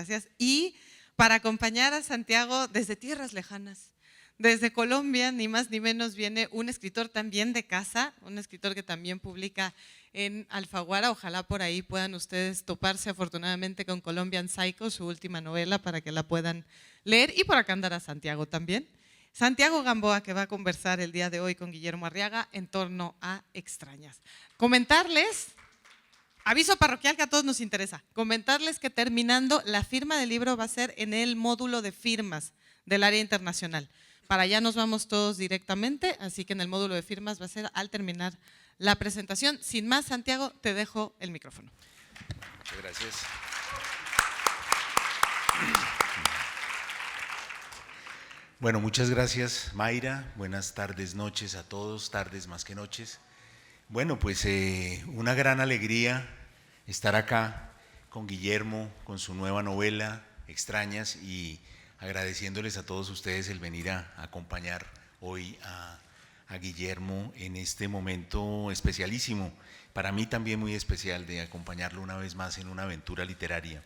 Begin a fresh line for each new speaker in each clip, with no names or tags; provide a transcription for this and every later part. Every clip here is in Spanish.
gracias. Y para acompañar a Santiago desde tierras lejanas, desde Colombia, ni más ni menos, viene un escritor también de casa, un escritor que también publica en Alfaguara. Ojalá por ahí puedan ustedes toparse afortunadamente con Colombian Psycho, su última novela, para que la puedan leer. Y por acá andará Santiago también. Santiago Gamboa, que va a conversar el día de hoy con Guillermo Arriaga en torno a Extrañas. Comentarles, aviso parroquial que a todos nos interesa, comentarles que terminando la firma del libro va a ser en el módulo de firmas del área internacional. Para allá nos vamos todos directamente, así que en el módulo de firmas va a ser al terminar la presentación. Sin más, Santiago, te dejo el micrófono.
Muchas gracias. Bueno, muchas gracias, Mayra. Buenas tardes, noches a todos, tardes más que noches. Bueno, pues una gran alegría estar acá con Guillermo, con su nueva novela, Extrañas, y agradeciéndoles a todos ustedes el venir a acompañar hoy a Guillermo en este momento especialísimo, para mí también muy especial, de acompañarlo una vez más en una aventura literaria.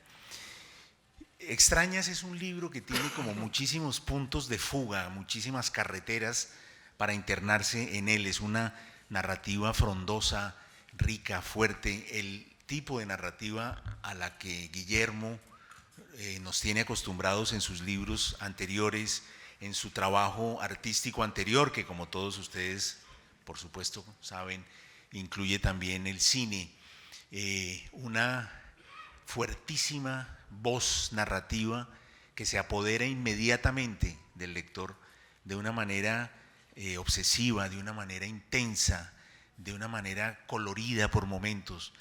Extrañas es un libro que tiene como muchísimos puntos de fuga, muchísimas carreteras para internarse en él. Es una narrativa frondosa, rica, fuerte, el tipo de narrativa a la que Guillermo nos tiene acostumbrados en sus libros anteriores, en su trabajo artístico anterior, que como todos ustedes por supuesto saben, incluye también el cine, una fuertísima voz narrativa que se apodera inmediatamente del lector de una manera obsesiva, de una manera intensa, de una manera colorida por momentos,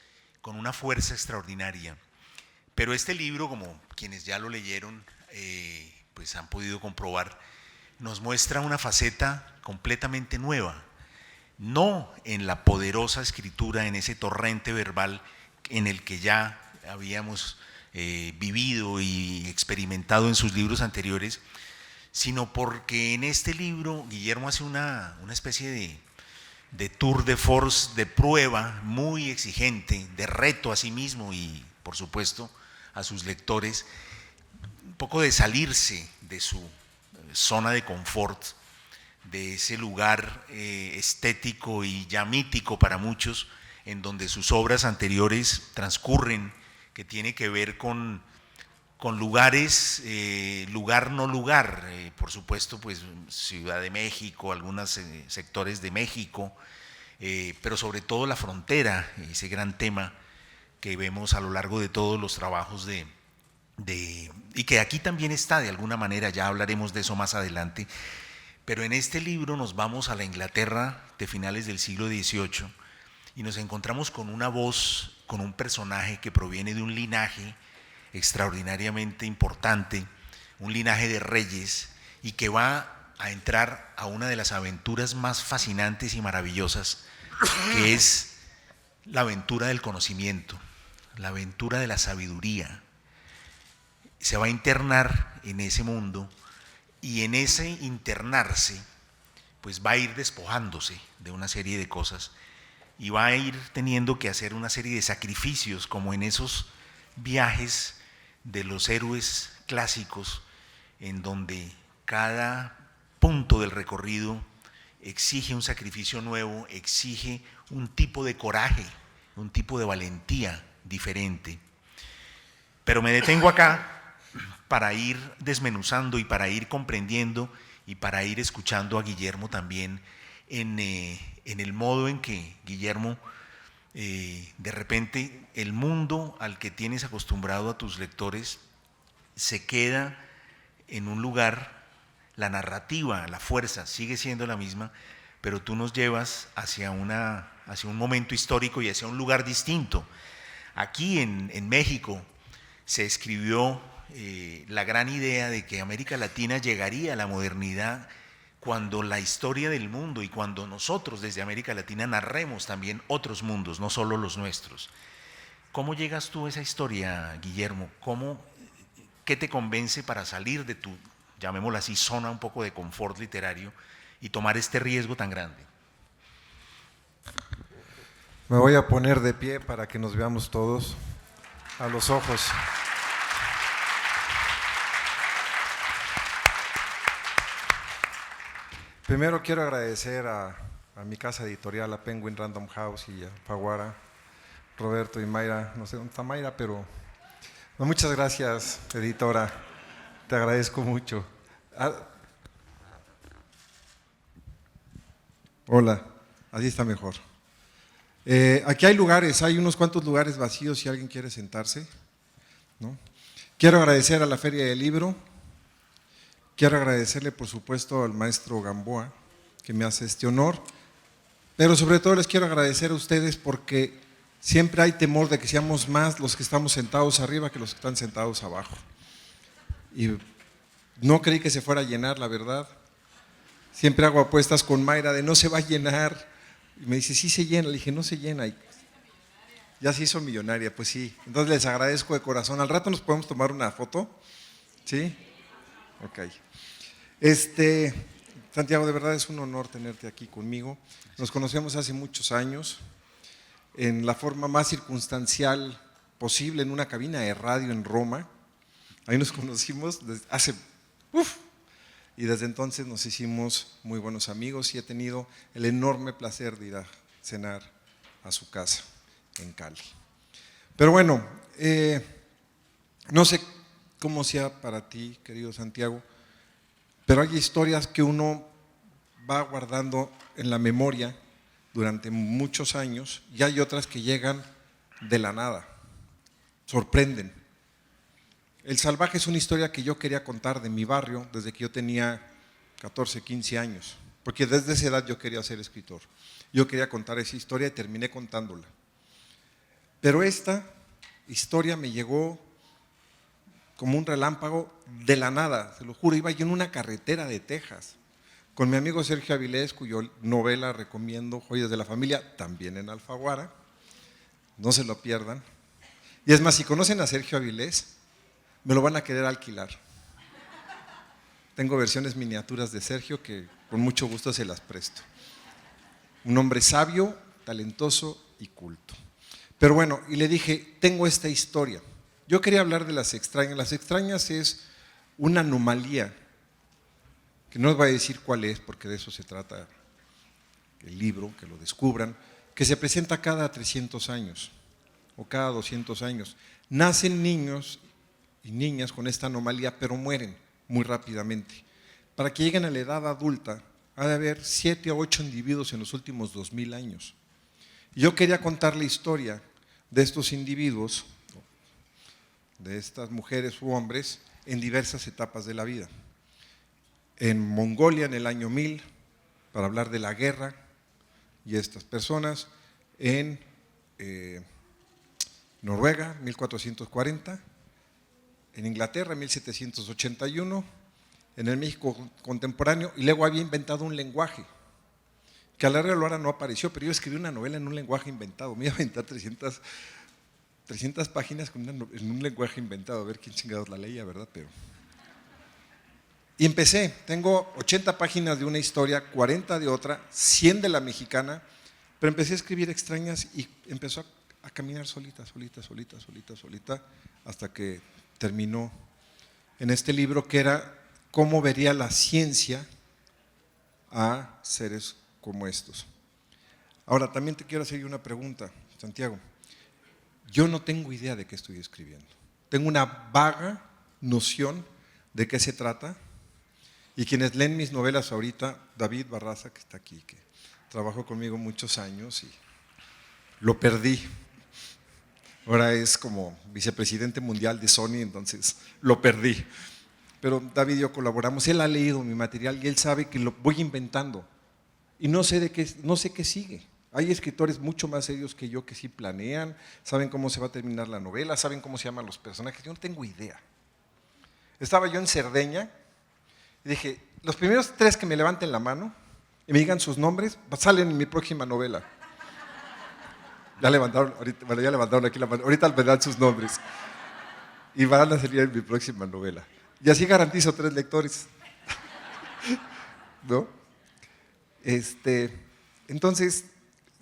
con una fuerza extraordinaria. Pero este libro, como quienes ya lo leyeron, pues han podido comprobar, nos muestra una faceta completamente nueva, no en la poderosa escritura, en ese torrente verbal en el que ya habíamos vivido y experimentado en sus libros anteriores, sino porque en este libro Guillermo hace una especie de tour de force, de prueba muy exigente, de reto a sí mismo y por supuesto a sus lectores, un poco de salirse de su zona de confort, de ese lugar estético y ya mítico para muchos, en donde sus obras anteriores transcurren, que tiene que ver con lugares, lugar no lugar, por supuesto, pues Ciudad de México, algunos sectores de México, pero sobre todo la frontera, ese gran tema que vemos a lo largo de todos los trabajos y que aquí también está de alguna manera, ya hablaremos de eso más adelante, pero en este libro nos vamos a la Inglaterra de finales del siglo XVIII y nos encontramos con una voz, con un personaje que proviene de un linaje extraordinariamente importante, un linaje de reyes, y que va a entrar a una de las aventuras más fascinantes y maravillosas, que es la aventura del conocimiento, la aventura de la sabiduría. Se va a internar en ese mundo y en ese internarse pues va a ir despojándose de una serie de cosas y va a ir teniendo que hacer una serie de sacrificios, como en esos viajes de los héroes clásicos, en donde cada punto del recorrido exige un sacrificio nuevo, exige un tipo de coraje, un tipo de valentía diferente. Pero me detengo acá para ir desmenuzando y para ir comprendiendo y para ir escuchando a Guillermo también en el modo en que Guillermo, de repente, el mundo al que tienes acostumbrado a tus lectores se queda en un lugar, la narrativa, la fuerza sigue siendo la misma, pero tú nos llevas hacia un momento histórico y hacia un lugar distinto. Aquí en México se escribió la gran idea de que América Latina llegaría a la modernidad cuando la historia del mundo y cuando nosotros desde América Latina narremos también otros mundos, no solo los nuestros. ¿Cómo llegas tú a esa historia, Guillermo? ¿Qué te convence para salir de tu, llamémoslo así, zona un poco de confort literario y tomar este riesgo tan grande?
Me voy a poner de pie para que nos veamos todos a los ojos. Primero quiero agradecer a mi casa editorial, a Penguin Random House y a Alfaguara, Roberto y Mayra, no sé dónde está Mayra, pero no, muchas gracias, editora, te agradezco mucho. Hola, así está mejor. Aquí hay lugares, hay unos cuantos lugares vacíos si alguien quiere sentarse, ¿no? Quiero agradecer a la Feria del Libro, quiero agradecerle por supuesto al maestro Gamboa que me hace este honor, pero sobre todo les quiero agradecer a ustedes porque siempre hay temor de que seamos más los que estamos sentados arriba que los que están sentados abajo. Y no creí que se fuera a llenar, la verdad. Siempre hago apuestas con Mayra de no se va a llenar. Y me dice, sí se llena. Le dije, no se llena. Y ya se hizo millonaria, pues sí. Entonces les agradezco de corazón. Al rato nos podemos tomar una foto. ¿Sí? Ok. Santiago, de verdad es un honor tenerte aquí conmigo. Nos conocemos hace muchos años, en la forma más circunstancial posible, en una cabina de radio en Roma. Ahí nos conocimos hace… y desde entonces nos hicimos muy buenos amigos y he tenido el enorme placer de ir a cenar a su casa en Cali. Pero bueno, no sé cómo sea para ti, querido Santiago, pero hay historias que uno va guardando en la memoria durante muchos años y hay otras que llegan de la nada, sorprenden. El Salvaje es una historia que yo quería contar de mi barrio desde que yo tenía 14, 15 años, porque desde esa edad yo quería ser escritor. Yo quería contar esa historia y terminé contándola. Pero esta historia me llegó como un relámpago de la nada, se lo juro. Iba yo en una carretera de Texas con mi amigo Sergio Avilés, cuyo novela recomiendo, Joyas de la Familia, también en Alfaguara, no se lo pierdan. Y es más, si conocen a Sergio Avilés, me lo van a querer alquilar. Tengo versiones miniaturas de Sergio que con mucho gusto se las presto. Un hombre sabio, talentoso y culto. Pero bueno, y le dije, tengo esta historia. Yo quería hablar de Las Extrañas. Las Extrañas es una anomalía, que no os voy a decir cuál es, porque de eso se trata el libro, que lo descubran, que se presenta cada 300 años o cada 200 años. Nacen niños y niñas con esta anomalía, pero mueren muy rápidamente. Para que lleguen a la edad adulta, ha de haber 7 o 8 individuos en los últimos 2000 años. Yo quería contar la historia de estos individuos, de estas mujeres u hombres, en diversas etapas de la vida. En Mongolia en el año 1000, para hablar de la guerra y estas personas, en Noruega, 1440, en Inglaterra, 1781, en el México contemporáneo, y luego había inventado un lenguaje, que a la larga ahora no apareció, pero yo escribí una novela en un lenguaje inventado, me iba a inventar 300 páginas en un lenguaje inventado, a ver quién chingados la leía, ¿verdad? Y empecé, tengo 80 páginas de una historia, 40 de otra, 100 de la mexicana, pero empecé a escribir Extrañas y empezó a caminar solita, hasta que terminó en este libro que era cómo vería la ciencia a seres como estos. Ahora, también te quiero hacer una pregunta, Santiago. Yo no tengo idea de qué estoy escribiendo. Tengo una vaga noción de qué se trata. Y quienes leen mis novelas ahorita, David Barraza, que está aquí, que trabajó conmigo muchos años y lo perdí. Ahora es como vicepresidente mundial de Sony, entonces lo perdí. Pero David y yo colaboramos, él ha leído mi material y él sabe que lo voy inventando. Y no sé qué sigue. Hay escritores mucho más serios que yo que sí planean, saben cómo se va a terminar la novela, saben cómo se llaman los personajes, yo no tengo idea. Estaba yo en Cerdeña y dije, los primeros 3 que me levanten la mano y me digan sus nombres, salen en mi próxima novela. Ya levantaron aquí la mano, ahorita me dan sus nombres. Y van a salir en mi próxima novela. Y así garantizo 3 lectores. ¿No? Entonces,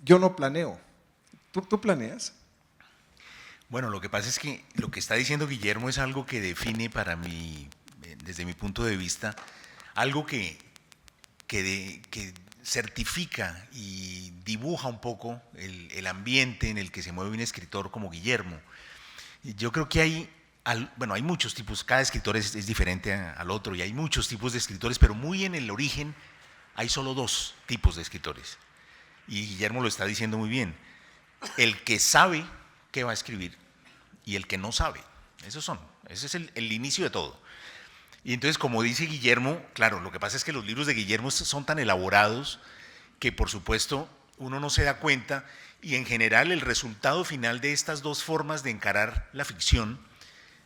yo no planeo. ¿Tú planeas?
Bueno, lo que pasa es que lo que está diciendo Guillermo es algo que define para mí, desde mi punto de vista, algo que que certifica y dibuja un poco el ambiente en el que se mueve un escritor como Guillermo. Y yo creo que hay muchos tipos, cada escritor es diferente al otro y hay muchos tipos de escritores, pero muy en el origen hay solo dos tipos de escritores. Y Guillermo lo está diciendo muy bien. El que sabe qué va a escribir y el que no sabe. Ese es el inicio de todo. Y entonces, como dice Guillermo, claro, lo que pasa es que los libros de Guillermo son tan elaborados que, por supuesto, uno no se da cuenta y en general el resultado final de estas dos formas de encarar la ficción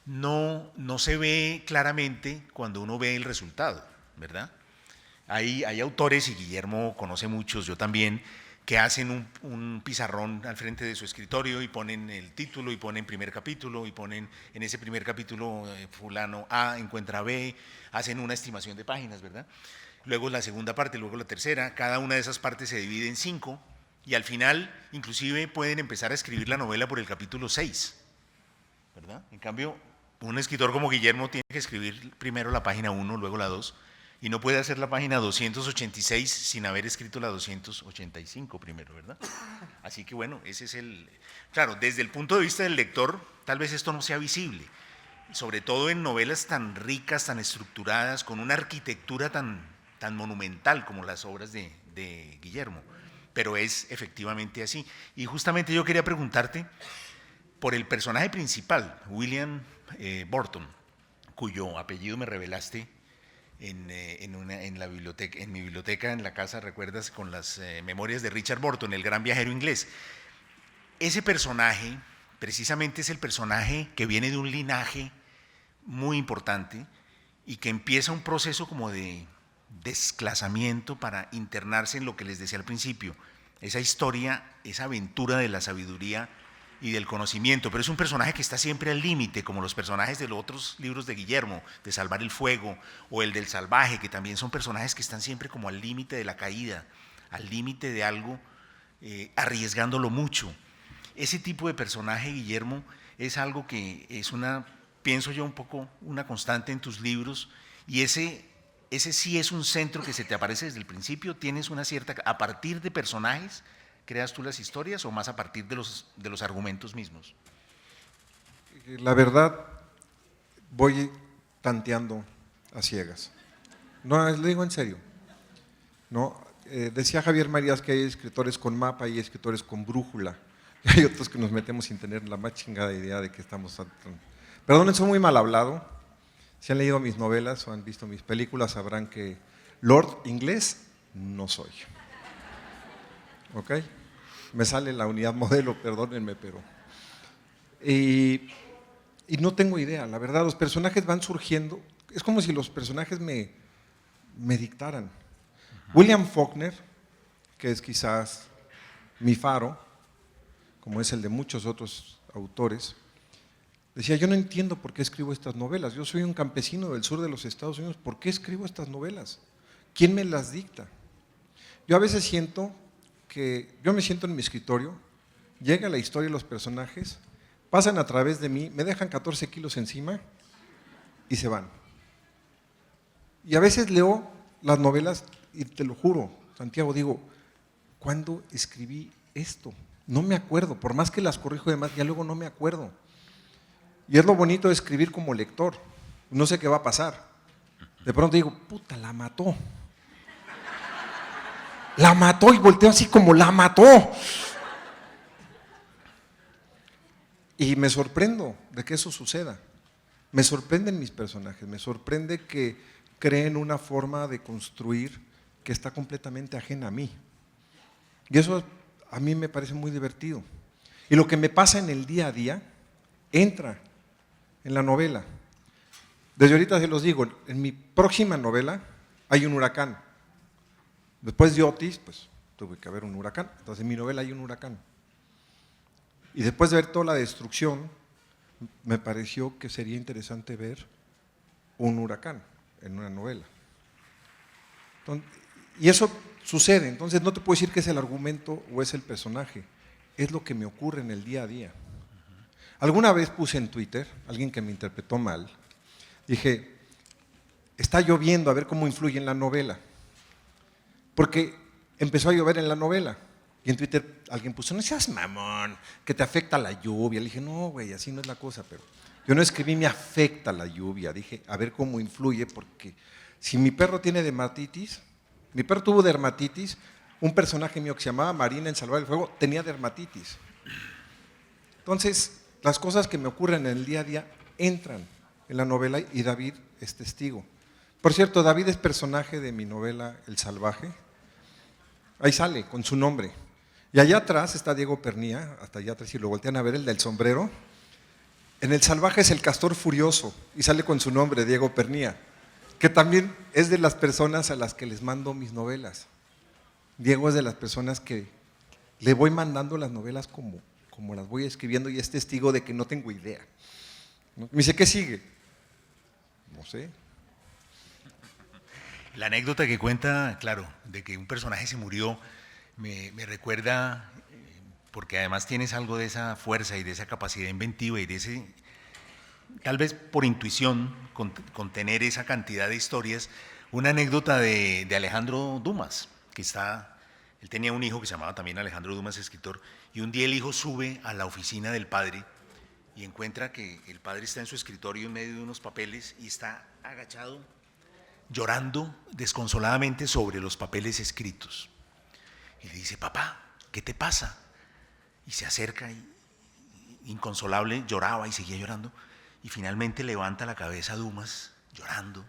no se ve claramente cuando uno ve el resultado, ¿verdad? Hay autores, y Guillermo conoce muchos, yo también, que hacen un pizarrón al frente de su escritorio y ponen el título y ponen primer capítulo y ponen en ese primer capítulo fulano A encuentra B, hacen una estimación de páginas, ¿verdad? Luego la segunda parte, luego la tercera, cada una de esas partes se divide en 5 y al final inclusive pueden empezar a escribir la novela por el capítulo 6, ¿verdad? En cambio, un escritor como Guillermo tiene que escribir primero la página 1, luego la 2, y no puede hacer la página 286 sin haber escrito la 285 primero, ¿verdad? Así que bueno, ese es claro, desde el punto de vista del lector, tal vez esto no sea visible, sobre todo en novelas tan ricas, tan estructuradas, con una arquitectura tan monumental como las obras de Guillermo, pero es efectivamente así. Y justamente yo quería preguntarte por el personaje principal, William Burton, cuyo apellido me revelaste en mi biblioteca en la casa, ¿recuerdas? Con las memorias de Richard Burton, el gran viajero inglés. Ese personaje precisamente es el personaje que viene de un linaje muy importante y que empieza un proceso como de desclasamiento para internarse en lo que les decía al principio, esa historia, esa aventura de la sabiduría y del conocimiento, pero es un personaje que está siempre al límite, como los personajes de los otros libros de Guillermo, de Salvar el Fuego o el del Salvaje, que también son personajes que están siempre como al límite de la caída, al límite de algo, arriesgándolo mucho. Ese tipo de personaje, Guillermo, es algo que es pienso yo un poco, una constante en tus libros, y ese sí es un centro que se te aparece desde el principio. Tienes una cierta, a partir de personajes, ¿creas tú las historias o más a partir de los argumentos mismos?
La verdad, voy tanteando a ciegas. No, le digo en serio. No, decía Javier Marías que hay escritores con mapa y escritores con brújula. Y hay otros que nos metemos sin tener la más chingada idea de que estamos… Perdonen, soy muy mal hablado. Si han leído mis novelas o han visto mis películas, sabrán que Lord inglés no soy. ¿Ok? Me sale la unidad modelo, perdónenme, pero… Y no tengo idea, la verdad, los personajes van surgiendo, es como si los personajes me dictaran. William Faulkner, que es quizás mi faro, como es el de muchos otros autores, decía, yo no entiendo por qué escribo estas novelas, yo soy un campesino del sur de los Estados Unidos, ¿por qué escribo estas novelas? ¿Quién me las dicta? Yo a veces siento que yo me siento en mi escritorio, llega la historia y los personajes, pasan a través de mí, me dejan 14 kilos encima y se van. Y a veces leo las novelas y te lo juro, Santiago, digo, ¿cuándo escribí esto? No me acuerdo, por más que las corrijo y demás, ya luego no me acuerdo. Y es lo bonito de escribir como lector, no sé qué va a pasar. De pronto digo, puta, la mató. La mató y volteo así como la mató. Y me sorprendo de que eso suceda. Me sorprenden mis personajes, me sorprende que creen una forma de construir que está completamente ajena a mí. Y eso a mí me parece muy divertido. Y lo que me pasa en el día a día entra en la novela. Desde ahorita se los digo, en mi próxima novela hay un huracán. Después de Otis, pues tuve que haber un huracán. Entonces en mi novela hay un huracán. Y después de ver toda la destrucción, me pareció que sería interesante ver un huracán en una novela. Entonces, y eso sucede, entonces no te puedo decir que es el argumento o es el personaje, es lo que me ocurre en el día a día. Alguna vez puse en Twitter, alguien que me interpretó mal, dije, está lloviendo, a ver cómo influye en la novela. porque empezó a llover en la novela. Y en Twitter alguien puso, no seas mamón, que te afecta la lluvia. Le dije, no, güey, así no es la cosa. Pero yo no escribí, me afecta la lluvia. Dije, a ver cómo influye, porque si mi perro tiene dermatitis, mi perro tuvo dermatitis, un personaje mío que se llamaba Marina en Salvar el Fuego tenía dermatitis. Entonces, las cosas que me ocurren en el día a día entran en la novela y David es testigo. Por cierto, David es personaje de mi novela El Salvaje. Ahí sale, con su nombre. Y allá atrás está Diego Pernía, hasta allá atrás, si lo voltean a ver, el del sombrero. En El Salvaje es el castor furioso y sale con su nombre, Diego Pernía, que también es de las personas a las que les mando mis novelas. Diego es de las personas que le voy mandando las novelas como las voy escribiendo y es testigo de que no tengo idea. Me dice, ¿qué sigue? No sé.
La anécdota que cuenta, claro, de que un personaje se murió, me recuerda, porque además tienes algo de esa fuerza y de esa capacidad inventiva y de ese, tal vez por intuición, con tener esa cantidad de historias, una anécdota de Alejandro Dumas, que él tenía un hijo que se llamaba también Alejandro Dumas, escritor, y un día el hijo sube a la oficina del padre y encuentra que el padre está en su escritorio en medio de unos papeles y está agachado, llorando desconsoladamente sobre los papeles escritos. Y le dice, papá, ¿qué te pasa? Y se acerca y, inconsolable, lloraba y seguía llorando. Y finalmente levanta la cabeza Dumas, llorando,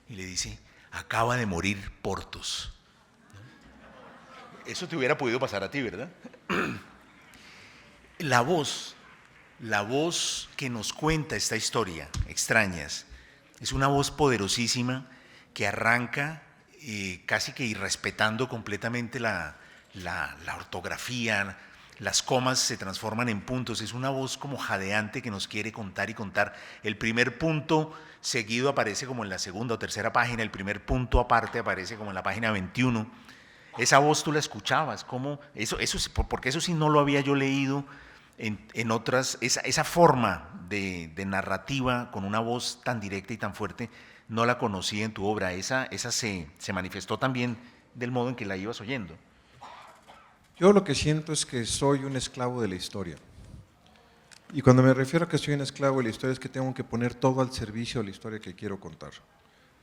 y le dice, acaba de morir Porthos. Eso te hubiera podido pasar a ti, ¿verdad? La voz que nos cuenta esta historia, Extrañas, es una voz poderosísima que arranca casi que irrespetando completamente la ortografía, las comas se transforman en puntos, es una voz como jadeante que nos quiere contar y contar. El primer punto seguido aparece como en la segunda o tercera página, el primer punto aparte aparece como en la página 21. Esa voz tú la escuchabas, ¿cómo? Porque eso sí no lo había yo leído en otras, esa forma de narrativa con una voz tan directa y tan fuerte, no la conocí en tu obra, esa se manifestó también del modo en que la ibas oyendo.
Yo lo que siento es que soy un esclavo de la historia. Y cuando me refiero a que soy un esclavo de la historia es que tengo que poner todo al servicio de la historia que quiero contar.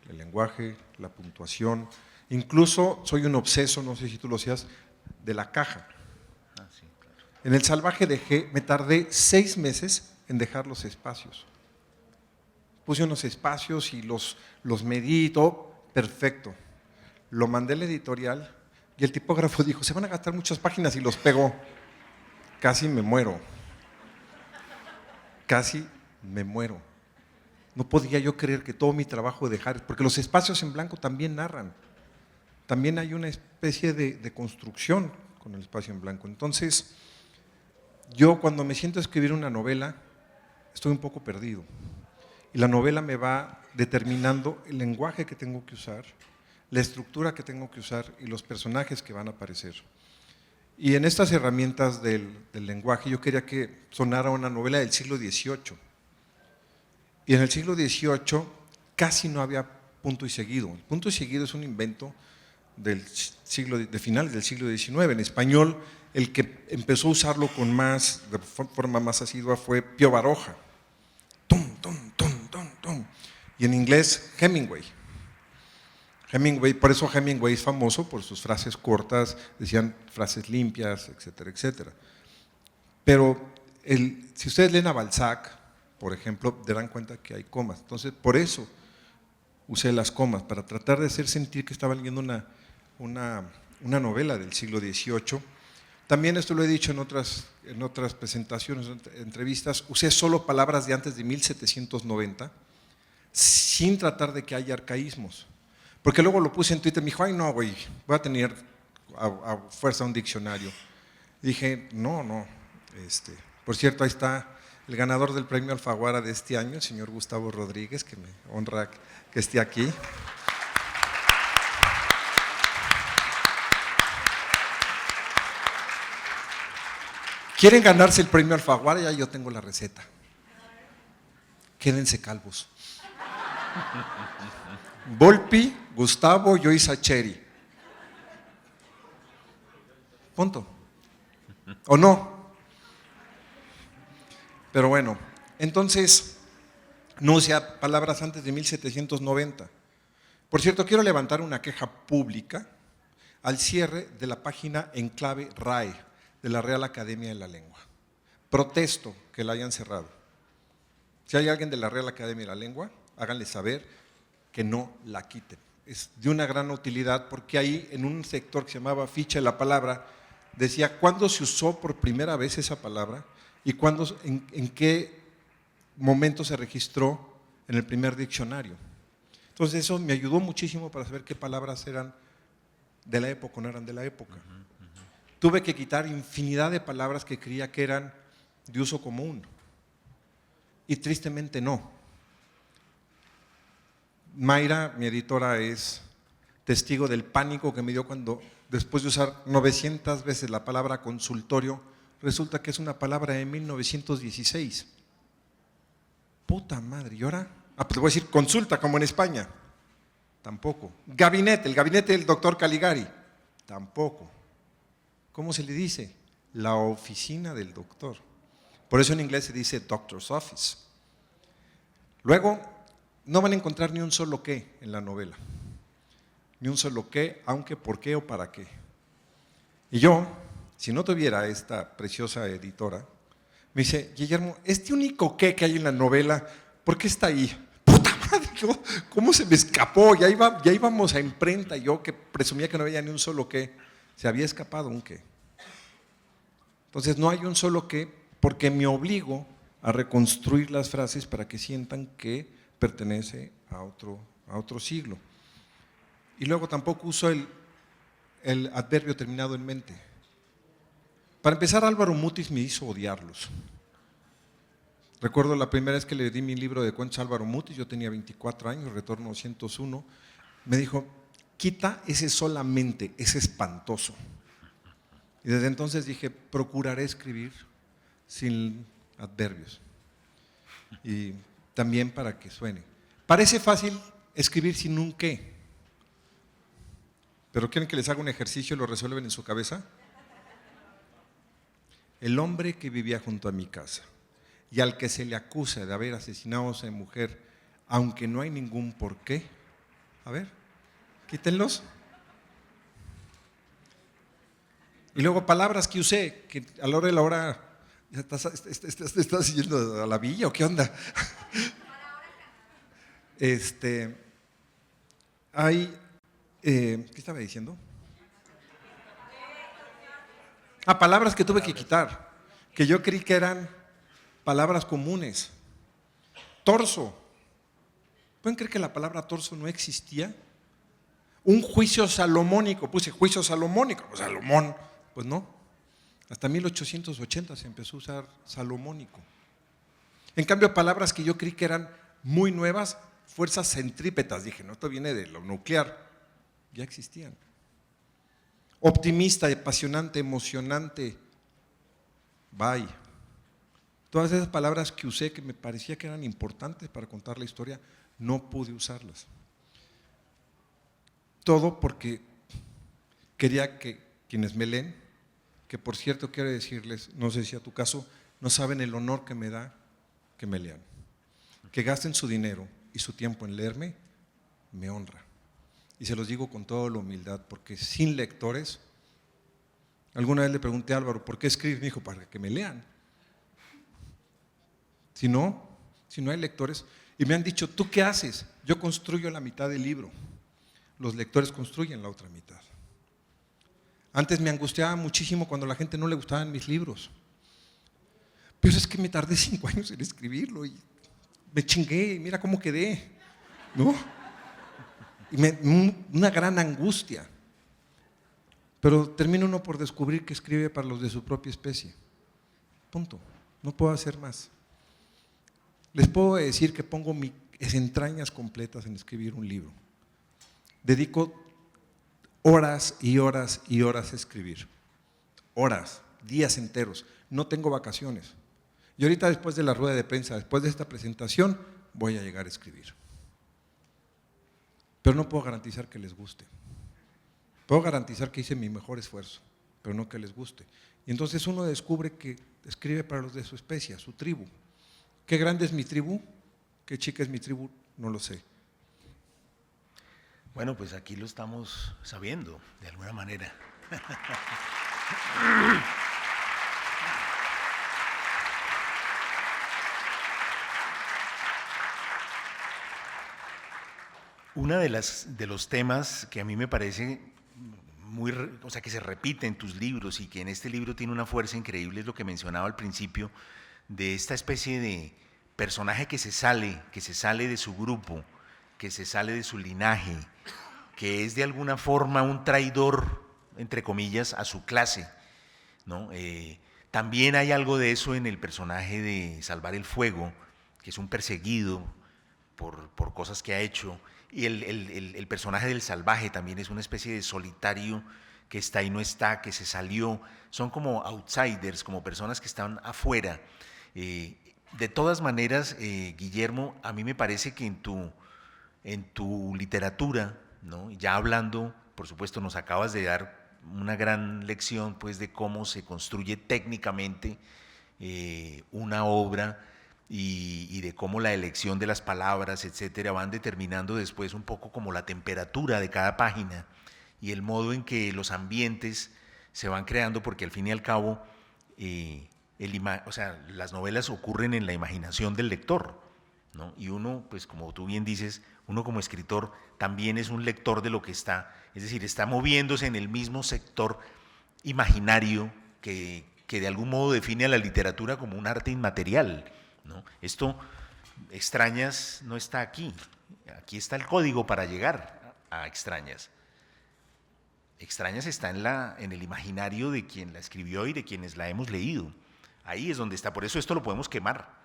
El lenguaje, la puntuación, incluso soy un obseso, no sé si tú lo seas, de la caja.
Sí, claro.
En El Salvaje me tardé 6 meses en dejar los espacios. Puse unos espacios y los medí y todo, perfecto. Lo mandé a la editorial y el tipógrafo dijo, se van a gastar muchas páginas y los pegó. Casi me muero. Casi me muero. No podía yo creer que todo mi trabajo dejar, porque los espacios en blanco también narran. También hay una especie de construcción con el espacio en blanco. Entonces, yo cuando me siento a escribir una novela, estoy un poco perdido. Y la novela me va determinando el lenguaje que tengo que usar, la estructura que tengo que usar y los personajes que van a aparecer. Y en estas herramientas del lenguaje yo quería que sonara una novela del siglo XVIII. Y en el siglo XVIII casi no había punto y seguido. El punto y seguido es un invento de finales del siglo XIX. En español, el que empezó a usarlo de forma más asidua fue Pío Baroja. Tum, tum, tum, tum, tum. Y en inglés, Hemingway. Por eso Hemingway es famoso por sus frases cortas, decían frases limpias, etcétera, etcétera. Pero si ustedes leen a Balzac, por ejemplo, darán cuenta que hay comas. Entonces, por eso usé las comas, para tratar de hacer sentir que estaba leyendo una novela del siglo XVIII. También esto lo he dicho en otras presentaciones, entrevistas, usé solo palabras de antes de 1790, sin tratar de que haya arcaísmos. Porque luego lo puse en Twitter y me dijo, ay no, güey, voy a tener a fuerza un diccionario. Y dije, no. Por cierto, ahí está el ganador del premio Alfaguara de este año, el señor Gustavo Rodríguez, que me honra que esté aquí. ¿Quieren ganarse el premio Alfaguara? Ya yo tengo la receta. Quédense calvos. Volpi, Gustavo, yo y Sacheri. Punto. ¿O no? Pero bueno, entonces no usa palabras antes de 1790. Por cierto, quiero levantar una queja pública al cierre de la página en clave RAE de la Real Academia de la Lengua. Protesto que la hayan cerrado. Si hay alguien de la Real Academia de la Lengua, háganle saber que no la quiten. Es de una gran utilidad porque ahí en un sector que se llamaba ficha de la palabra, decía cuándo se usó por primera vez esa palabra y cuándo, en qué momento se registró en el primer diccionario. Entonces eso me ayudó muchísimo para saber qué palabras eran de la época o no eran de la época. Tuve que quitar infinidad de palabras que creía que eran de uso común y tristemente no. Mayra, mi editora, es testigo del pánico que me dio cuando, después de usar 900 veces la palabra consultorio, resulta que es una palabra de 1916. Puta madre, ¿y ahora? Pues te voy a decir consulta, como en España. Tampoco. Gabinete, el gabinete del doctor Caligari. Tampoco. ¿Cómo se le dice? La oficina del doctor. Por eso en inglés se dice doctor's office. Luego, no van a encontrar ni un solo qué en la novela. Ni un solo qué, aunque, por qué o para qué. Y yo, si no tuviera esta preciosa editora, me dice, Guillermo, este único qué que hay en la novela, ¿por qué está ahí? Puta madre, ¿cómo se me escapó? Ya íbamos a imprenta, y yo que presumía que no había ni un solo qué, se había escapado un qué. Entonces no hay un solo qué, porque me obligo a reconstruir las frases para que sientan que pertenece a otro siglo. Y luego tampoco uso el adverbio terminado en mente. Para empezar, Álvaro Mutis me hizo odiarlos. Recuerdo la primera vez que le di mi libro de cuentos a Álvaro Mutis, yo tenía 24 años, Retorno 101, me dijo, quita ese solamente, es espantoso. Y desde entonces dije, procuraré escribir sin adverbios. Y también para que suene. Parece fácil escribir sin un qué, pero ¿quieren que les haga un ejercicio y lo resuelven en su cabeza? El hombre que vivía junto a mi casa y al que se le acusa de haber asesinado a esa mujer, aunque no hay ningún por qué, a ver, quítenlos. Y luego palabras que usé, que a la hora de la hora, ¿estás yendo a la villa o qué onda? ¿Qué estaba diciendo? Palabras que tuve que quitar, que yo creí que eran palabras comunes. Torso. ¿Pueden creer que la palabra torso no existía? Un juicio salomónico, puse juicio salomónico, pues Salomón, pues no. Hasta 1880 se empezó a usar salomónico. En cambio, palabras que yo creí que eran muy nuevas, fuerzas centrípetas, dije, no, esto viene de lo nuclear, ya existían. Optimista, apasionante, emocionante, bye. Todas esas palabras que usé que me parecía que eran importantes para contar la historia, no pude usarlas. Todo porque quería que quienes me leen, que por cierto quiero decirles, no sé si a tu caso, no saben el honor que me da que me lean. Que gasten su dinero y su tiempo en leerme, me honra. Y se los digo con toda la humildad, porque sin lectores, alguna vez le pregunté a Álvaro, ¿por qué escribes? Me dijo, para que me lean. Si no hay lectores, y me han dicho, ¿tú qué haces? Yo construyo la mitad del libro, los lectores construyen la otra mitad. Antes me angustiaba muchísimo cuando a la gente no le gustaban mis libros, pero es que me tardé 5 años en escribirlo y me chingué, mira cómo quedé, ¿no? Y una gran angustia. Pero termina uno por descubrir que escribe para los de su propia especie. Punto. No puedo hacer más. Les puedo decir que pongo mis entrañas completas en escribir un libro. Dedico horas y horas y horas a escribir. Horas, días enteros. No tengo vacaciones. Y ahorita después de la rueda de prensa, después de esta presentación, voy a llegar a escribir. Pero no puedo garantizar que les guste. Puedo garantizar que hice mi mejor esfuerzo. pero no que les guste. Y entonces uno descubre que escribe para los de su especie, su tribu. ¿Qué grande es mi tribu? ¿Qué chica es mi tribu? No lo sé.
Bueno, pues aquí lo estamos sabiendo, de alguna manera. Una de los temas que a mí me parece o sea, que se repite en tus libros y que en este libro tiene una fuerza increíble es lo que mencionaba al principio de esta especie de personaje que se sale de su grupo, que se sale de su linaje, que es de alguna forma un traidor, entre comillas, a su clase, ¿no? También hay algo de eso en el personaje de Salvar el Fuego, que es un perseguido por cosas que ha hecho, y el personaje del salvaje también es una especie de solitario que está y no está, que se salió, son como outsiders, como personas que están afuera. De todas maneras, Guillermo, a mí me parece que en tu literatura, ¿no? Ya hablando, por supuesto, nos acabas de dar una gran lección pues, de cómo se construye técnicamente una obra y de cómo la elección de las palabras, etcétera, van determinando después un poco como la temperatura de cada página y el modo en que los ambientes se van creando, porque al fin y al cabo o sea, las novelas ocurren en la imaginación del lector, ¿no? Y uno, pues como tú bien dices, uno como escritor también es un lector de lo que está, es decir, está moviéndose en el mismo sector imaginario que de algún modo define a la literatura como un arte inmaterial, ¿no? Esto, Extrañas no está aquí, aquí está el código para llegar a Extrañas. Extrañas está en el imaginario de quien la escribió y de quienes la hemos leído. Ahí es donde está, por eso esto lo podemos quemar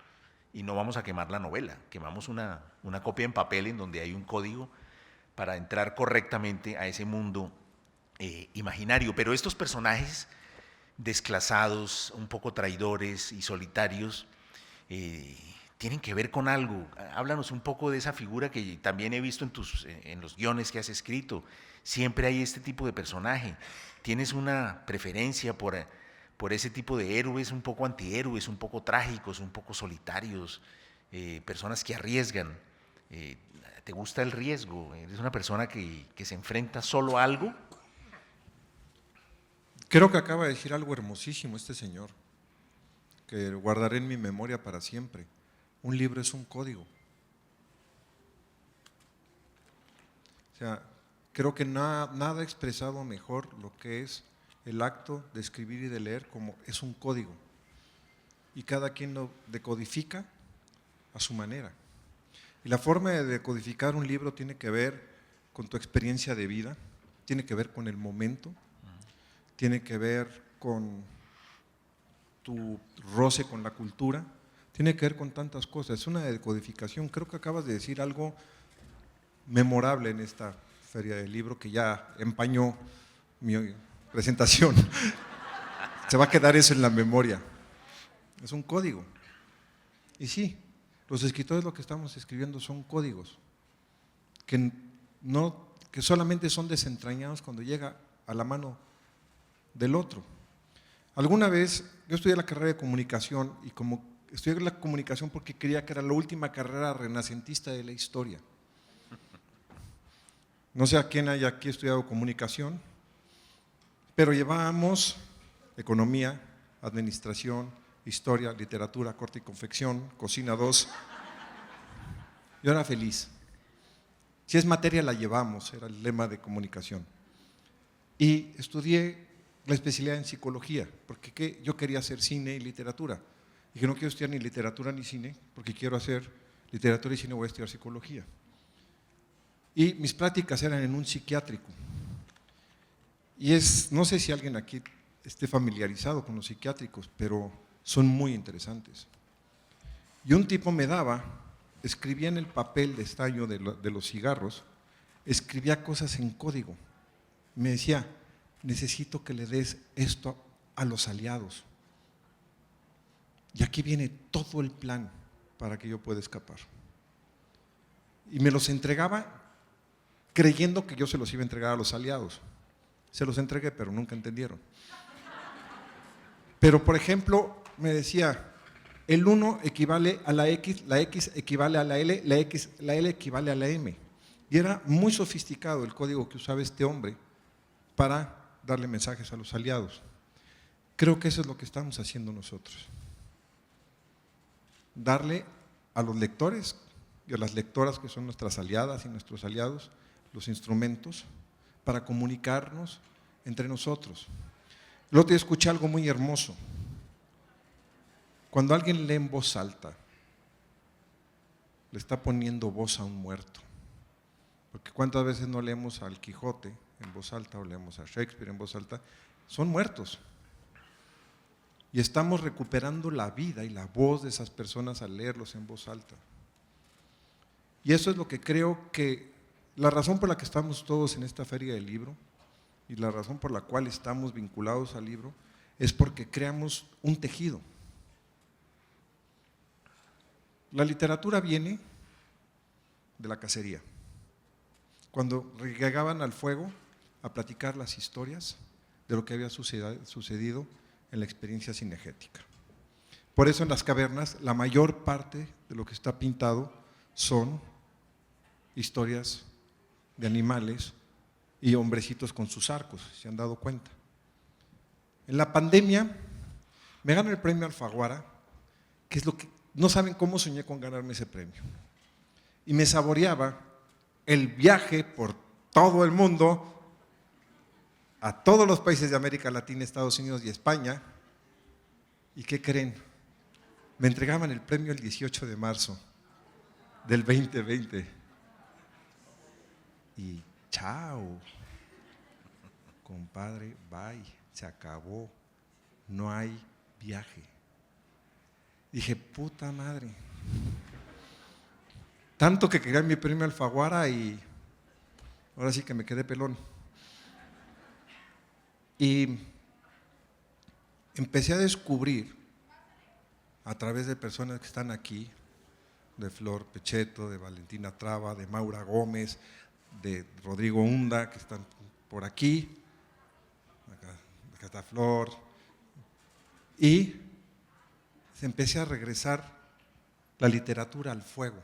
y no vamos a quemar la novela, quemamos una copia en papel en donde hay un código para entrar correctamente a ese mundo imaginario. Pero estos personajes desclasados, un poco traidores y solitarios, tienen que ver con algo. Háblanos un poco de esa figura que también he visto en los guiones que has escrito. Siempre hay este tipo de personaje. ¿Tienes una preferencia por ese tipo de héroes, un poco antihéroes, un poco trágicos, un poco solitarios, personas que arriesgan? ¿Te gusta el riesgo? ¿Eres una persona que se enfrenta solo a algo?
Creo que acaba de decir algo hermosísimo este señor, que guardaré en mi memoria para siempre. Un libro es un código. O sea, creo que nada ha expresado mejor lo que es el acto de escribir y de leer como es un código. Y cada quien lo decodifica a su manera. Y la forma de decodificar un libro tiene que ver con tu experiencia de vida, tiene que ver con el momento, tiene que ver con tu roce con la cultura, tiene que ver con tantas cosas. Es una decodificación. Creo que acabas de decir algo memorable en esta feria del libro que ya empañó mi presentación. Se va a quedar eso en la memoria. Es un código. Y sí, los escritores lo que estamos escribiendo son códigos que solamente son desentrañados cuando llega a la mano del otro. Alguna vez, yo estudié la carrera de comunicación y como estudié la comunicación porque creía que era la última carrera renacentista de la historia. No sé a quién haya aquí estudiado comunicación, pero llevábamos economía, administración, historia, literatura, corte y confección, cocina 2. Yo era feliz. Si es materia la llevamos, era el lema de comunicación. Y estudié la especialidad en psicología, porque yo quería hacer cine y literatura. Y que no quiero estudiar ni literatura ni cine, porque quiero hacer literatura y cine, voy a estudiar psicología. Y mis prácticas eran en un psiquiátrico. Y no sé si alguien aquí esté familiarizado con los psiquiátricos, pero son muy interesantes. Y un tipo me escribía en el papel de estaño de los cigarros, escribía cosas en código. Me decía, necesito que le des esto a los aliados. Y aquí viene todo el plan para que yo pueda escapar. Y me los entregaba creyendo que yo se los iba a entregar a los aliados. Se los entregué, pero nunca entendieron. Pero, por ejemplo, me decía, el 1 equivale a la X equivale a la L, la L equivale a la M. Y era muy sofisticado el código que usaba este hombre para darle mensajes a los aliados. Creo que eso es lo que estamos haciendo nosotros. Darle a los lectores y a las lectoras, que son nuestras aliadas y nuestros aliados, los instrumentos para comunicarnos entre nosotros. El otro día escuché algo muy hermoso. Cuando alguien lee en voz alta, le está poniendo voz a un muerto. Porque cuántas veces no leemos al Quijote en voz alta o leemos a Shakespeare en voz alta, son muertos. Y estamos recuperando la vida y la voz de esas personas al leerlos en voz alta. Y eso es lo que creo que, la razón por la que estamos todos en esta feria del libro y la razón por la cual estamos vinculados al libro es porque creamos un tejido. La literatura viene de la cacería. Cuando llegaban al fuego a platicar las historias de lo que había sucedido en la experiencia cinegética. Por eso en las cavernas la mayor parte de lo que está pintado son historias de animales y hombrecitos con sus arcos, ¿se han dado cuenta? En la pandemia me gano el premio Alfaguara, que es lo que no saben cómo soñé con ganarme ese premio. Y me saboreaba el viaje por todo el mundo, a todos los países de América Latina, Estados Unidos y España. ¿Y qué creen? Me entregaban el premio el 18 de marzo del 2020. Y chao, compadre, bye, se acabó, no hay viaje. Dije, puta madre. Tanto que quería mi premio Alfaguara y ahora sí que me quedé pelón. Y empecé a descubrir, a través de personas que están aquí, de Flor Pecheto, de Valentina Traba, de Maura Gómez, de Rodrigo Hunda, que están por aquí, acá está Flor, y se empecé a regresar la literatura al fuego.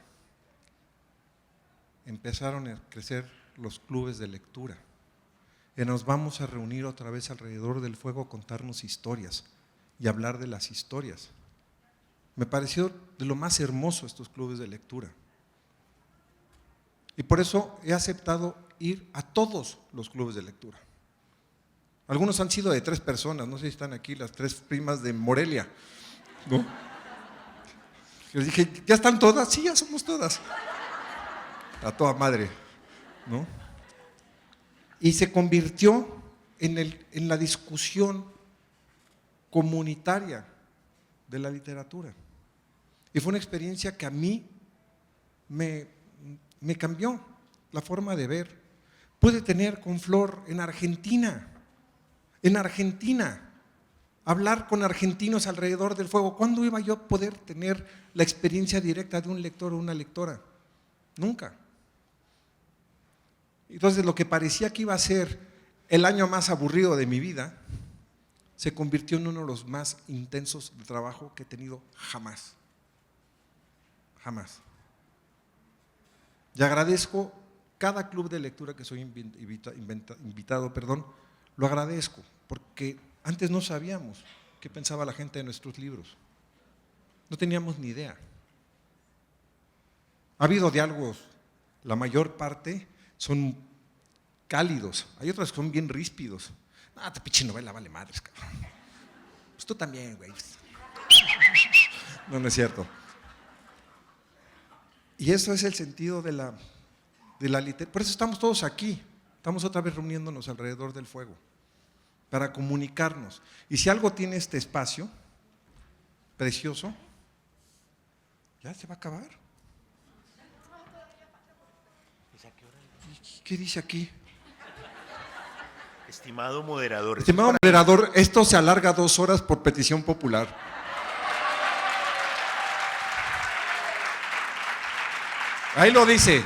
Empezaron a crecer los clubes de lectura. Y nos vamos a reunir otra vez alrededor del fuego a contarnos historias y hablar de las historias. Me pareció de lo más hermoso estos clubes de lectura. Y por eso he aceptado ir a todos los clubes de lectura. Algunos han sido de 3 personas, no sé si están aquí las 3 primas de Morelia, ¿no? Les dije, ¿ya están todas? Sí, ya somos todas. A toda madre, ¿no? Y se convirtió en la discusión comunitaria de la literatura. Y fue una experiencia que a mí me cambió la forma de ver. Pude tener con Flor en Argentina, hablar con argentinos alrededor del fuego. ¿Cuándo iba yo a poder tener la experiencia directa de un lector o una lectora? Nunca. Entonces lo que parecía que iba a ser el año más aburrido de mi vida, se convirtió en uno de los más intensos de trabajo que he tenido jamás. Jamás. Y agradezco cada club de lectura que soy invitado, lo agradezco, porque antes no sabíamos qué pensaba la gente de nuestros libros. No teníamos ni idea. Ha habido diálogos, la mayor parte son cálidos, hay otros que son bien ríspidos. No, esta pinche novela vale madres, cabrón. Pues tú también, güey. No es cierto. Y eso es el sentido de la literatura. Por eso estamos todos aquí, estamos otra vez reuniéndonos alrededor del fuego, para comunicarnos. Y si algo tiene este espacio precioso, ya se va a acabar. ¿Qué dice aquí?
Estimado moderador.
Estimado moderador, esto se alarga 2 horas por petición popular. Ahí lo dice.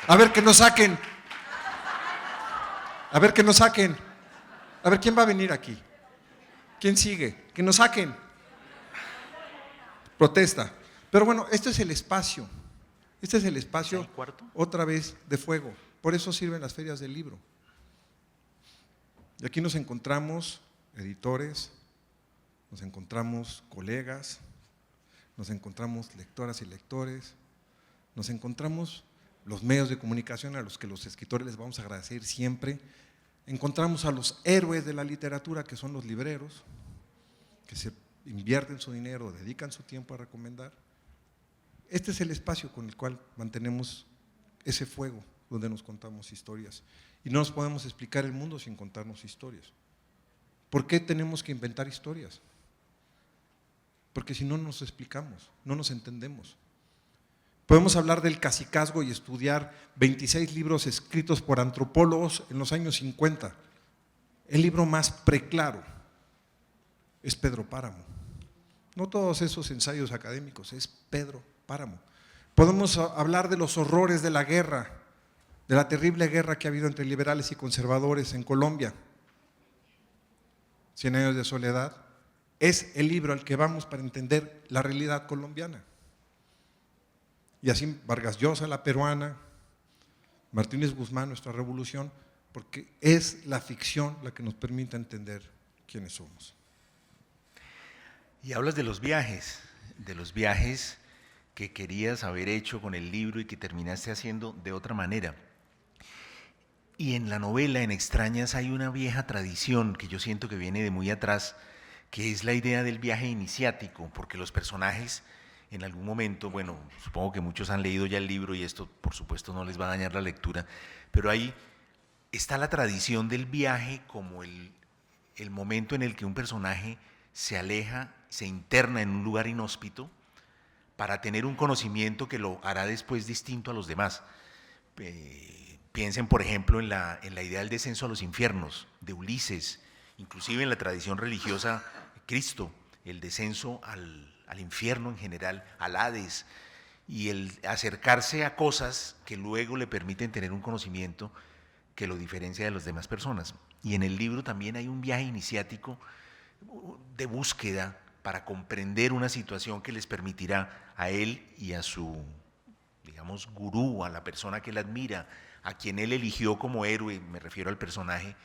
A ver que nos saquen. A ver que nos saquen. A ver, ¿quién va a venir aquí? ¿Quién sigue? Que nos saquen. Protesta. Pero bueno, este es el espacio. Este es el espacio, otra vez, de fuego. Por eso sirven las ferias del libro. Y aquí nos encontramos editores, nos encontramos colegas, nos encontramos lectoras y lectores, nos encontramos los medios de comunicación a los que los escritores les vamos a agradecer siempre, encontramos a los héroes de la literatura que son los libreros, que se invierten su dinero, dedican su tiempo a recomendar. Este es el espacio con el cual mantenemos ese fuego donde nos contamos historias. Y no nos podemos explicar el mundo sin contarnos historias. ¿Por qué tenemos que inventar historias? Porque si no nos explicamos, no nos entendemos. Podemos hablar del cacicazgo y estudiar 26 libros escritos por antropólogos en los años 50. El libro más preclaro es Pedro Páramo. No todos esos ensayos académicos, es Pedro Páramo. Podemos hablar de los horrores de la guerra, de la terrible guerra que ha habido entre liberales y conservadores en Colombia. 100 años de soledad es el libro al que vamos para entender la realidad colombiana. Y así Vargas Llosa, la peruana, Martínez Guzmán, nuestra revolución, porque es la ficción la que nos permite entender quiénes somos.
Y hablas de los viajes que querías haber hecho con el libro y que terminaste haciendo de otra manera. Y en la novela, en Extrañas, hay una vieja tradición que yo siento que viene de muy atrás, que es la idea del viaje iniciático, porque los personajes en algún momento, bueno, supongo que muchos han leído ya el libro y esto por supuesto no les va a dañar la lectura, pero ahí está la tradición del viaje como el momento en el que un personaje se aleja, se interna en un lugar inhóspito para tener un conocimiento que lo hará después distinto a los demás. Piensen, por ejemplo, en la idea del descenso a los infiernos de Ulises, inclusive en la tradición religiosa Cristo, el descenso al infierno en general, al Hades, y el acercarse a cosas que luego le permiten tener un conocimiento que lo diferencia de las demás personas. Y en el libro también hay un viaje iniciático de búsqueda para comprender una situación que les permitirá a él y a su, digamos, gurú, a la persona que él admira, a quien él eligió como héroe, me refiero al personaje,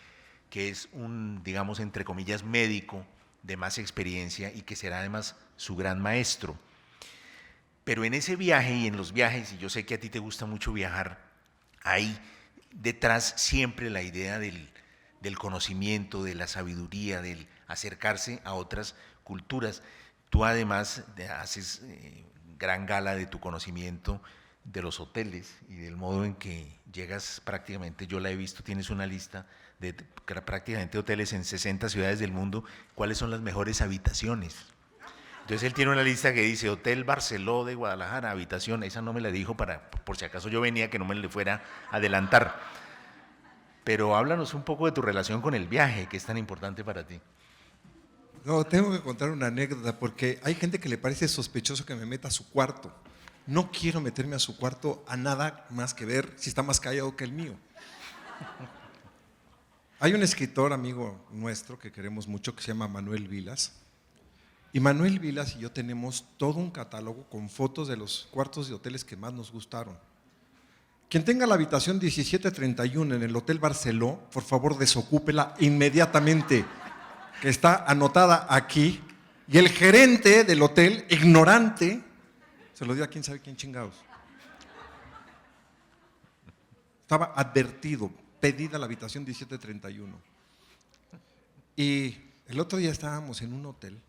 que es un, digamos, entre comillas, médico de más experiencia y que será además su gran maestro. Pero en ese viaje y en los viajes, y yo sé que a ti te gusta mucho viajar, hay detrás siempre la idea del conocimiento, de la sabiduría, del acercarse a otras culturas. Tú además haces gran gala de tu conocimiento de los hoteles y del modo en que llegas prácticamente, yo la he visto, tienes una lista de prácticamente hoteles en 60 ciudades del mundo, cuáles son las mejores habitaciones. Entonces él tiene una lista que dice Hotel Barceló de Guadalajara, habitación, esa no me la dijo por si acaso yo venía, que no me le fuera a adelantar. Pero háblanos un poco de tu relación con el viaje, que es tan importante para ti.
No, tengo que contar una anécdota porque hay gente que le parece sospechoso que me meta a su cuarto. No quiero meterme a su cuarto a nada más que ver si está más callado que el mío. Hay un escritor amigo nuestro que queremos mucho que se llama Manuel Vilas. Y Manuel Vilas y yo tenemos todo un catálogo con fotos de los cuartos de hoteles que más nos gustaron. Quien tenga la habitación 1731 en el Hotel Barceló, por favor desocúpela inmediatamente, que está anotada aquí. Y el gerente del hotel, ignorante, se lo dio a quién sabe quién chingados. Estaba advertido, pedida la habitación 1731. Y el otro día estábamos en un hotel,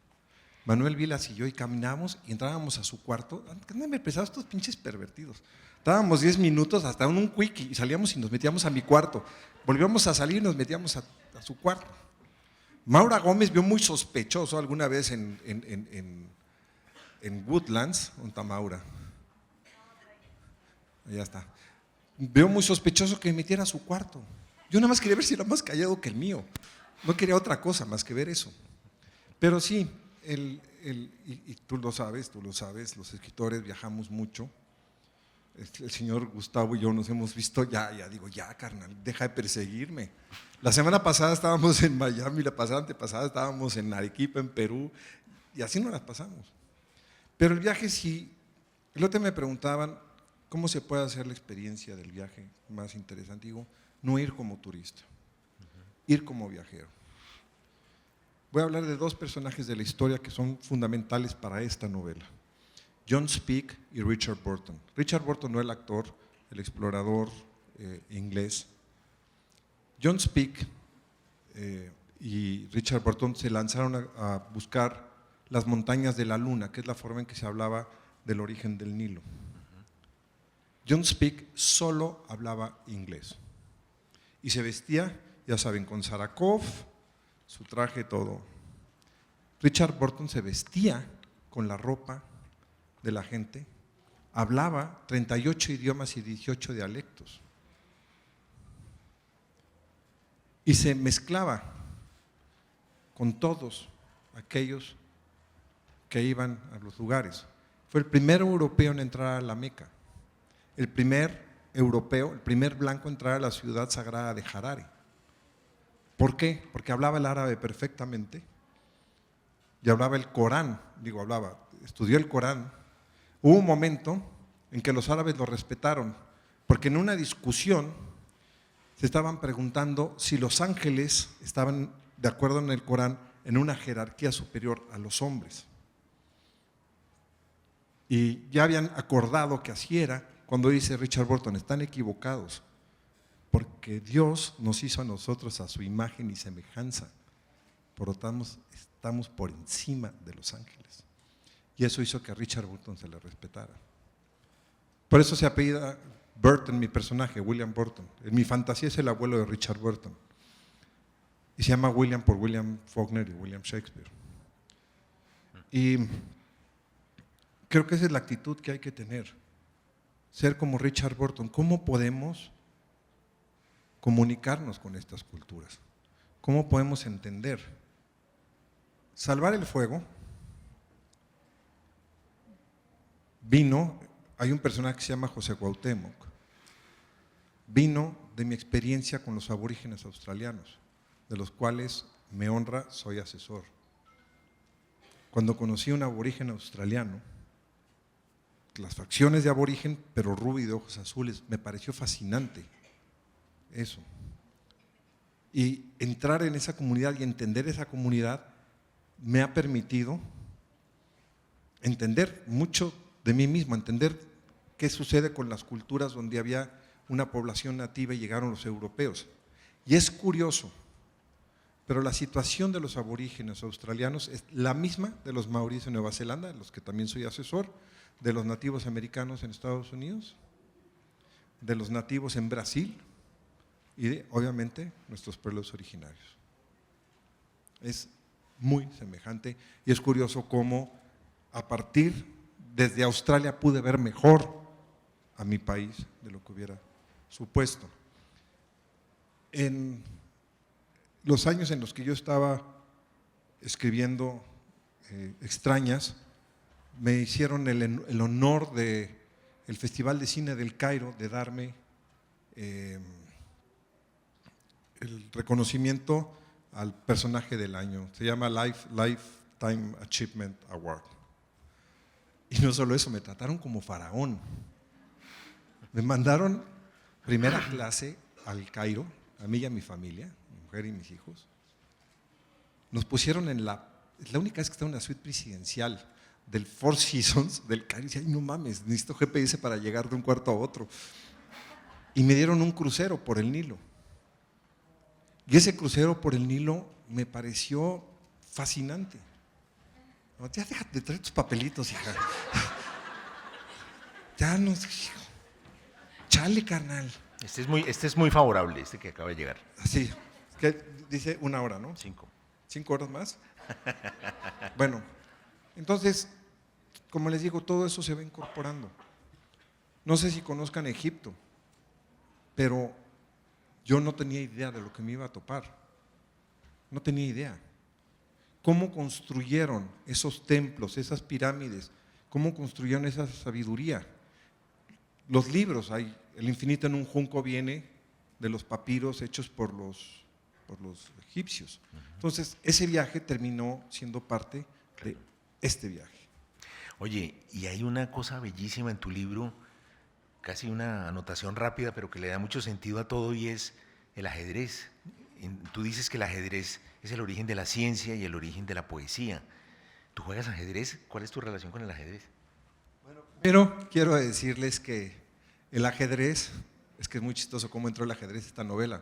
Manuel Vilas y yo, y caminábamos y entrábamos a su cuarto. ¿Dónde me empezaron estos pinches pervertidos? Estábamos 10 minutos hasta un quickie y salíamos y nos metíamos a mi cuarto. Volvíamos a salir y nos metíamos a su cuarto. Maura Gómez vio muy sospechoso alguna vez en Woodlands, ¿dónde está Maura? Ya está. Veo muy sospechoso que me metiera a su cuarto. Yo nada más quería ver si era más callado que el mío. No quería otra cosa más que ver eso. Pero sí, y tú lo sabes, los escritores viajamos mucho. el señor Gustavo y yo nos hemos visto, ya digo, ya carnal, deja de perseguirme. La semana pasada estábamos en Miami, la pasada antepasada estábamos en Arequipa, en Perú, y así nos las pasamos. Pero el viaje sí, el otro día me preguntaban, ¿cómo se puede hacer la experiencia del viaje más interesante? Digo, no ir como turista, ir como viajero. Voy a hablar de dos personajes de la historia que son fundamentales para esta novela. John Speke y Richard Burton. Richard Burton no el actor, el explorador inglés. John Speke y Richard Burton se lanzaron a buscar las montañas de la luna, que es la forma en que se hablaba del origen del Nilo. John Speke solo hablaba inglés y se vestía, ya saben, con Sarakov, su traje, todo. Richard Burton se vestía con la ropa de la gente, hablaba 38 idiomas y 18 dialectos y se mezclaba con todos aquellos que iban a los lugares. Fue el primer europeo en entrar a la Meca, el primer europeo, el primer blanco en entrar a la ciudad sagrada de Harare. ¿Por qué? Porque hablaba el árabe perfectamente y hablaba el Corán, estudió el Corán. Hubo un momento en que los árabes lo respetaron, porque en una discusión se estaban preguntando si los ángeles estaban, de acuerdo en el Corán, en una jerarquía superior a los hombres. Y ya habían acordado que así era, cuando dice Richard Burton, están equivocados, porque Dios nos hizo a nosotros a su imagen y semejanza, por lo tanto estamos por encima de los ángeles. Y eso hizo que a Richard Burton se le respetara. Por eso se apellida Burton, mi personaje, William Burton. En mi fantasía es el abuelo de Richard Burton. Y se llama William por William Faulkner y William Shakespeare. Y creo que esa es la actitud que hay que tener. Ser como Richard Burton. ¿Cómo podemos comunicarnos con estas culturas? ¿Cómo podemos entender? Salvar el fuego vino, hay un personaje que se llama José Cuauhtémoc, vino de mi experiencia con los aborígenes australianos, de los cuales me honra, soy asesor. Cuando conocí a un aborigen australiano, las facciones de aborigen, pero rubio y de ojos azules, me pareció fascinante eso. Y entrar en esa comunidad y entender esa comunidad me ha permitido entender mucho de mí mismo, entender qué sucede con las culturas donde había una población nativa y llegaron los europeos. Y es curioso, pero la situación de los aborígenes australianos es la misma de los maoríes en Nueva Zelanda, de los que también soy asesor, de los nativos americanos en Estados Unidos, de los nativos en Brasil y de, obviamente, nuestros pueblos originarios. Es muy semejante y es curioso cómo a partir desde Australia pude ver mejor a mi país de lo que hubiera supuesto. En los años en los que yo estaba escribiendo Extrañas, me hicieron el honor del Festival de Cine del Cairo de darme el reconocimiento al personaje del año. Se llama Lifetime Achievement Award. Y no solo eso, me trataron como faraón. Me mandaron primera clase al Cairo, a mí y a mi familia, mi mujer y mis hijos. Nos pusieron es la única vez que estaba en una suite presidencial del Four Seasons del Cairo. Y decía, ay, no mames, necesito GPS para llegar de un cuarto a otro. Y me dieron un crucero por el Nilo. Y ese crucero por el Nilo me pareció fascinante. No, ya déjate de traer tus papelitos, hija. Ya no sé. Chale, carnal.
Este es muy favorable, este que acaba de llegar.
Sí, que dice 1 hora, ¿no?
5.
5 horas más. Bueno, entonces, como les digo, todo eso se va incorporando. No sé si conozcan Egipto, pero yo no tenía idea de lo que me iba a topar. No tenía idea. ¿Cómo construyeron esos templos, esas pirámides? ¿Cómo construyeron esa sabiduría? los libros, El infinito en un junco viene de los papiros hechos por los egipcios. Entonces, ese viaje terminó siendo parte de este viaje.
Oye, y hay una cosa bellísima en tu libro, casi una anotación rápida, pero que le da mucho sentido a todo, y es el ajedrez. Tú dices que el ajedrez es el origen de la ciencia y el origen de la poesía. ¿Tú juegas ajedrez? ¿Cuál es tu relación con el ajedrez?
Bueno, pero quiero decirles que el ajedrez, es que es muy chistoso cómo entró el ajedrez esta novela.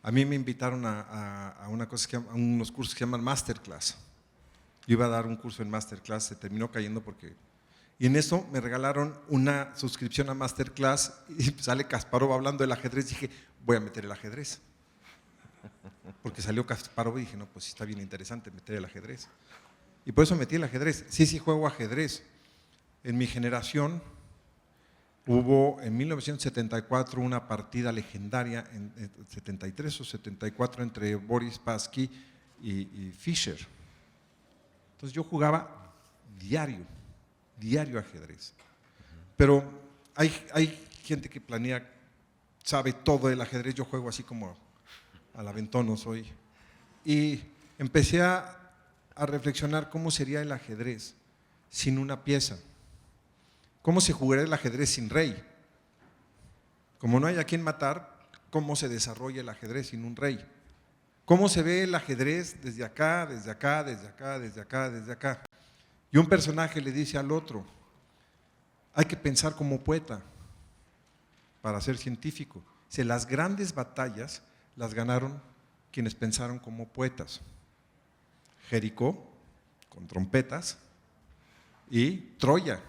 A mí me invitaron a unos cursos que se llaman Masterclass. Yo iba a dar un curso en Masterclass, se terminó cayendo y en eso me regalaron una suscripción a Masterclass y sale Kasparov hablando del ajedrez. Dije, voy a meter el ajedrez. Porque salió Kasparov y dije, no, pues está bien interesante meter el ajedrez. Y por eso metí el ajedrez. Sí juego ajedrez. En mi generación hubo en 1974 una partida legendaria, en 73 o 74, entre Boris Spassky y Fischer. Entonces yo jugaba diario ajedrez. Pero hay gente que planea, sabe todo del ajedrez, yo juego así como al aventón, no soy. Y empecé a reflexionar cómo sería el ajedrez sin una pieza. ¿Cómo se jugaría el ajedrez sin rey? Como no hay a quien matar, ¿cómo se desarrolla el ajedrez sin un rey? ¿Cómo se ve el ajedrez desde acá, desde acá, desde acá, desde acá, desde acá? Y un personaje le dice al otro, hay que pensar como poeta para ser científico. Las grandes batallas las ganaron quienes pensaron como poetas. Jericó, con trompetas, y Troya,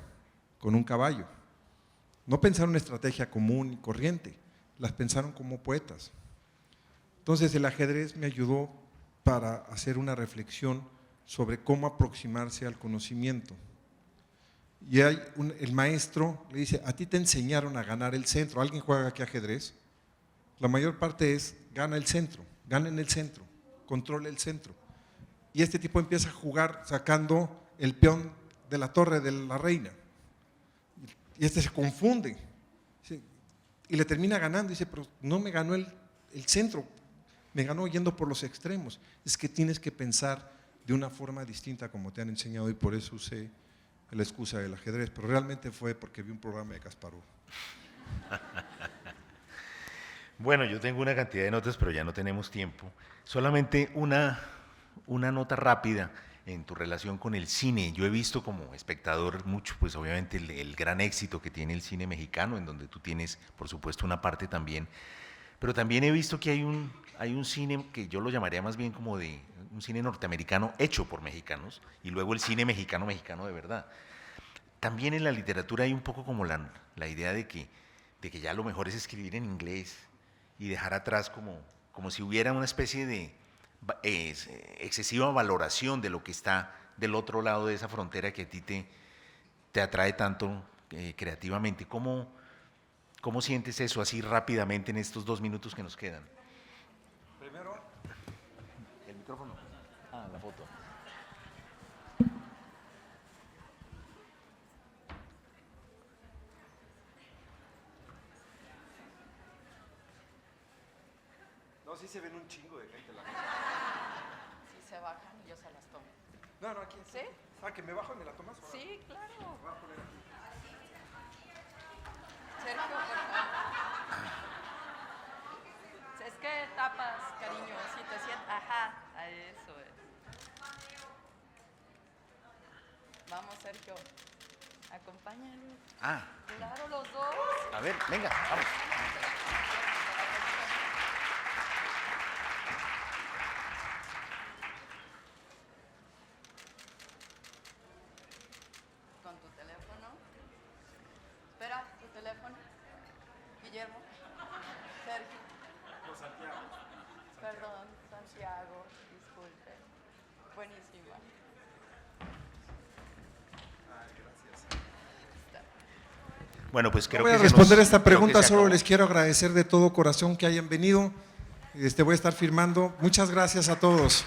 con un caballo. No pensaron en estrategia común y corriente, las pensaron como poetas. Entonces el ajedrez me ayudó para hacer una reflexión sobre cómo aproximarse al conocimiento. Y el maestro le dice, a ti te enseñaron a ganar el centro. ¿Alguien juega aquí ajedrez? La mayor parte es, gana el centro, gana en el centro, controla el centro. Y este tipo empieza a jugar sacando el peón de la torre de la reina. Y este se confunde. Y le termina ganando. Y dice, pero no me ganó el centro, me ganó yendo por los extremos. Es que tienes que pensar de una forma distinta como te han enseñado, y por eso usé la excusa del ajedrez, pero realmente fue porque vi un programa de Kasparov.
Bueno, yo tengo una cantidad de notas, pero ya no tenemos tiempo. Solamente una nota rápida en tu relación con el cine. Yo he visto como espectador mucho, pues obviamente el gran éxito que tiene el cine mexicano, en donde tú tienes, por supuesto, una parte también. Pero también he visto que hay un cine que yo lo llamaría más bien como de un cine norteamericano hecho por mexicanos, y luego el cine mexicano de verdad. También en la literatura hay un poco como la idea de que ya lo mejor es escribir en inglés y dejar atrás como si hubiera una especie de excesiva valoración de lo que está del otro lado de esa frontera que a ti te atrae tanto creativamente. ¿Cómo sientes eso así rápidamente en estos 2 minutos que nos quedan?
Primero,
el micrófono. La foto.
no, sí se ven un chingo de gente.
Si se bajan y yo se las tomo.
No, aquí.
¿Sí?
Que me bajo y me la tomas.
Sí, claro.
Voy a poner aquí.
Sergio, por favor. Es que tapas, cariño, si te sientes. Ajá, a eso es. Vamos, Sergio. Acompáñalo. Claro, los dos.
A ver, venga, vamos.
Con tu teléfono. Espera, tu teléfono. Guillermo. Sergio.
Santiago.
Perdón, Santiago. Disculpe. Buenísima.
Bueno, pues creo
voy
que
a responder esta
creo que
pregunta,
se
solo
acabó.
les quiero agradecer de todo corazón que hayan venido. Voy a estar firmando. Muchas gracias a todos.